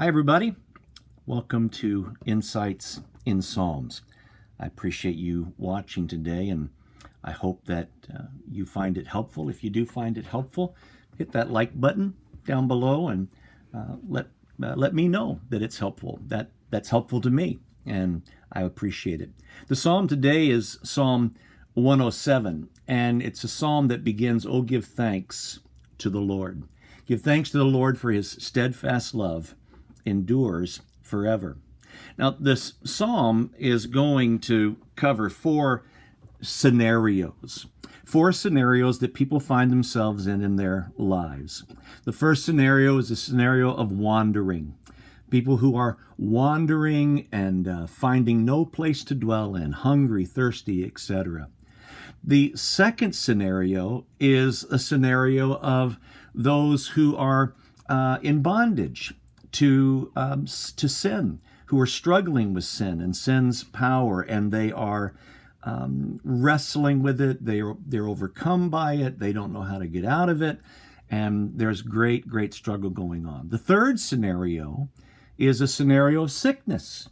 Hi, everybody. Welcome to Insights in Psalms. I appreciate you watching today, and I hope that you find it helpful. If you do find it helpful, hit that like button down below and let me know that it's helpful. That's helpful to me, and I appreciate it. The psalm today is Psalm 107, and it's a psalm that begins, "Oh, give thanks to the Lord. Give thanks to the Lord, for his steadfast love endures forever." Now, this psalm is going to cover four scenarios that people find themselves in their lives. The first scenario is a scenario of wandering. People who are wandering and finding no place to dwell in, hungry, thirsty, etc. The second scenario is a scenario of those who are in bondage to sin, who are struggling with sin and sin's power, and they are wrestling with it. They're overcome by it. They don't know how to get out of it, and there's great struggle going on. The third scenario is a scenario of sickness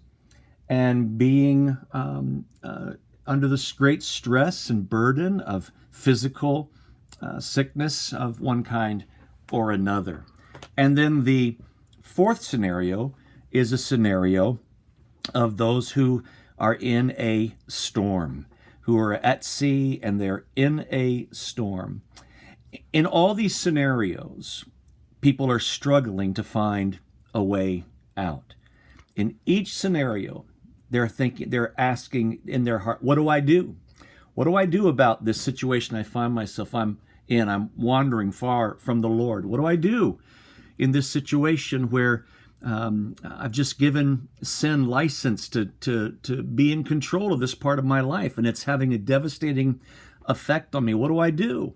and being under this great stress and burden of physical sickness of one kind or another. And then the fourth scenario is a scenario of those who are in a storm, who are at sea and they're in a storm. In all these scenarios, people are struggling to find a way out. In each scenario, they're asking in their heart, what do I do? What do I do about this situation I find myself I'm in? I'm wandering far from the Lord. What do I do in this situation where I've just given sin license to be in control of this part of my life, and it's having a devastating effect on me? What do I do?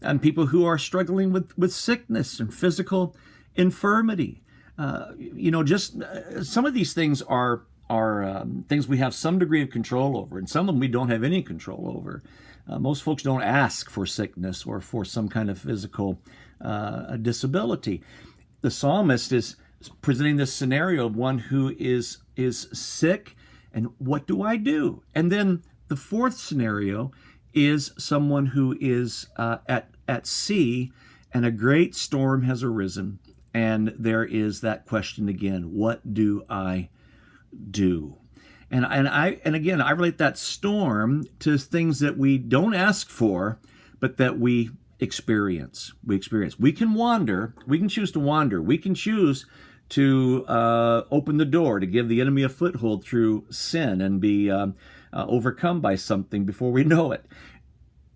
And people who are struggling with sickness and physical infirmity. Some of these things are things we have some degree of control over, and some of them we don't have any control over. Most folks don't ask for sickness or for some kind of physical disability. The psalmist is presenting this scenario of one who is sick, and what do I do? And then the fourth scenario is someone who is at sea, and a great storm has arisen, and there is that question again: what do I do? And again, I relate that storm to things that we don't ask for, but that we experience. We can wander. We can choose to wander. We can choose to open the door to give the enemy a foothold through sin and be overcome by something before we know it.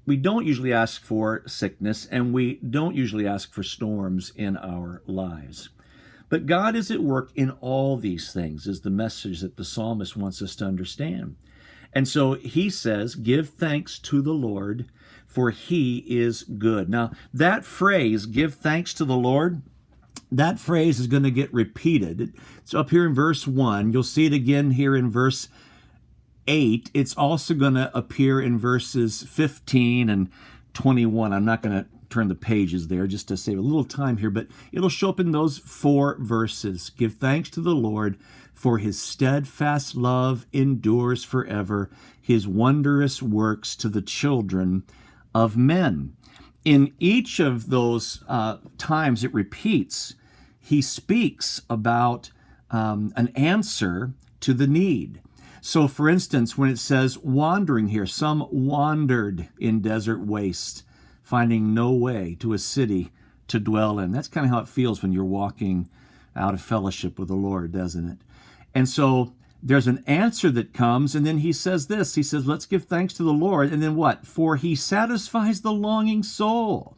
We don't usually ask for sickness, and we don't usually ask for storms in our lives. But God is at work in all these things, is the message that the psalmist wants us to understand. And so he says, give thanks to the Lord, for he is good. Now, that phrase, give thanks to the Lord, that phrase is going to get repeated. It's up here in verse 1. You'll see it again here in verse 8. It's also going to appear in verses 15 and 21. I'm not going to turn the pages there just to save a little time here, but it'll show up in those four verses. Give thanks to the Lord, for his steadfast love endures forever, his wondrous works to the children of men. In each of those times it repeats, he speaks about an answer to the need. So, for instance, when it says wandering here, some wandered in desert waste, finding no way to a city to dwell in. That's kind of how it feels when you're walking out of fellowship with the Lord, doesn't it? And so there's an answer that comes, and then he says this. He says, let's give thanks to the Lord. And then what? For he satisfies the longing soul,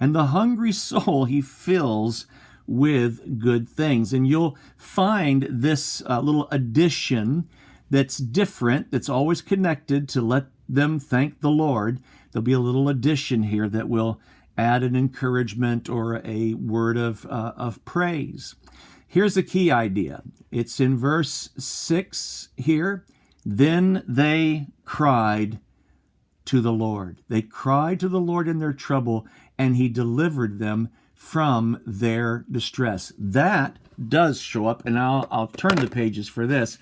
and the hungry soul he fills with good things. And you'll find this little addition that's different, that's always connected to let them thank the Lord. There'll be a little addition here that will add an encouragement or a word of praise. Here's the key idea. It's in verse 6 here. Then they cried to the Lord. They cried to the Lord in their trouble, and he delivered them from their distress. That does show up, and I'll turn the pages for this.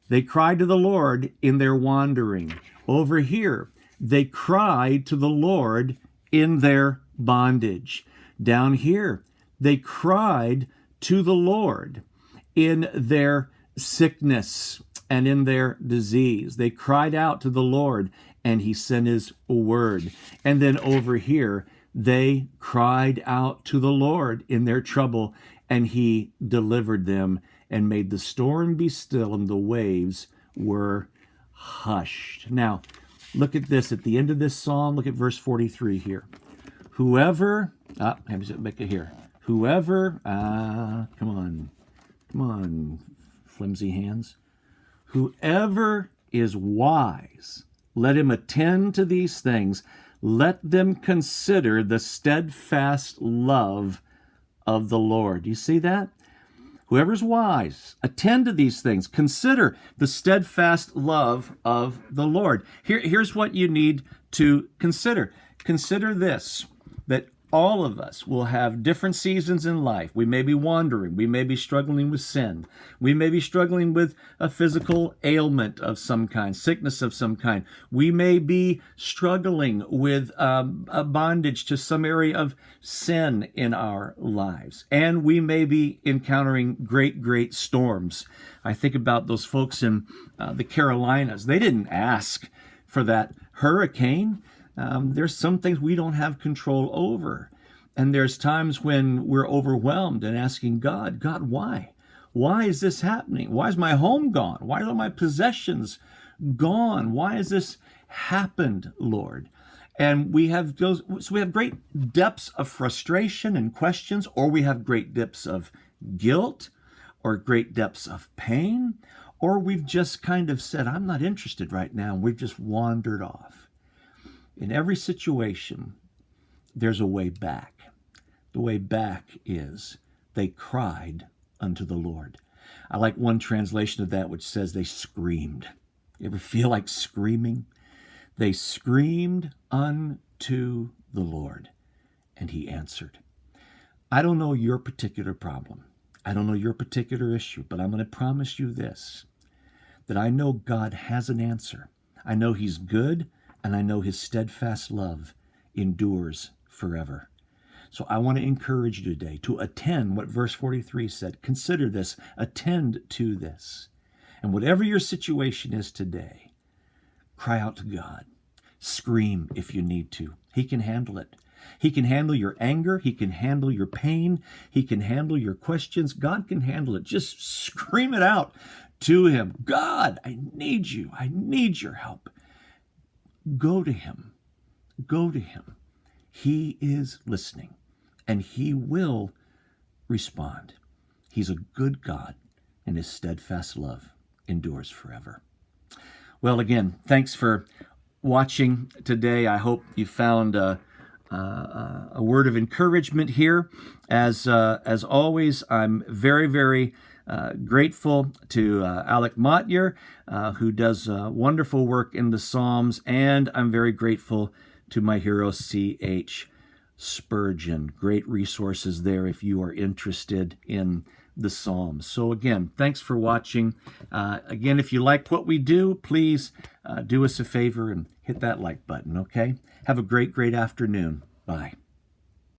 They cried to the Lord in their wandering. Over here, they cried to the Lord in their bondage. Down here, they cried to the Lord in their sickness and in their disease. They cried out to the Lord, and he sent his word. And then over here, they cried out to the Lord in their trouble, and he delivered them and made the storm be still, and the waves were hushed. Now, look at this. At the end of this psalm, look at verse 43 here. Whoever, make it here. Whoever, come on, flimsy hands. Whoever is wise, let him attend to these things. Let them consider the steadfast love of the Lord. You see that? Whoever's wise, attend to these things. Consider the steadfast love of the Lord. Here's what you need to consider. Consider this, that all of us will have different seasons in life. We may be wandering. We may be struggling with sin. We may be struggling with a physical ailment of some kind, sickness of some kind. We may be struggling with a bondage to some area of sin in our lives. And we may be encountering great storms. I think about those folks in the Carolinas. They didn't ask for that hurricane. There's some things we don't have control over. And there's times when we're overwhelmed and asking God, why? Why is this happening? Why is my home gone? Why are my possessions gone? Why has this happened, Lord? And we have great depths of frustration and questions, or we have great depths of guilt, or great depths of pain, or we've just kind of said, I'm not interested right now, and we've just wandered off. In every situation, there's a way back. The way back is they cried unto the Lord. I like one translation of that which says they screamed. You ever feel like screaming? They screamed unto the Lord, and he answered. I don't know your particular problem. I don't know your particular issue, but I'm going to promise you this, that I know God has an answer. I know he's good, and I know his steadfast love endures forever. So I want to encourage you today to attend what verse 43 said. Consider this, attend to this. And whatever your situation is today, cry out to God. Scream if you need to. He can handle it. He can handle your anger. He can handle your pain. He can handle your questions. God can handle it. Just scream it out to him. God, I need you. I need your help. Go to him. Go to him. He is listening, and he will respond. He's a good God, and his steadfast love endures forever. Well, again, thanks for watching today. I hope you found a word of encouragement here. As always, I'm very grateful to Alec Motyer, who does wonderful work in the Psalms, and I'm very grateful to my hero, C.H. Spurgeon. Great resources there if you are interested in the Psalms. So again, thanks for watching. Again, if you like what we do, please do us a favor and hit that like button, okay? Have a great afternoon. Bye.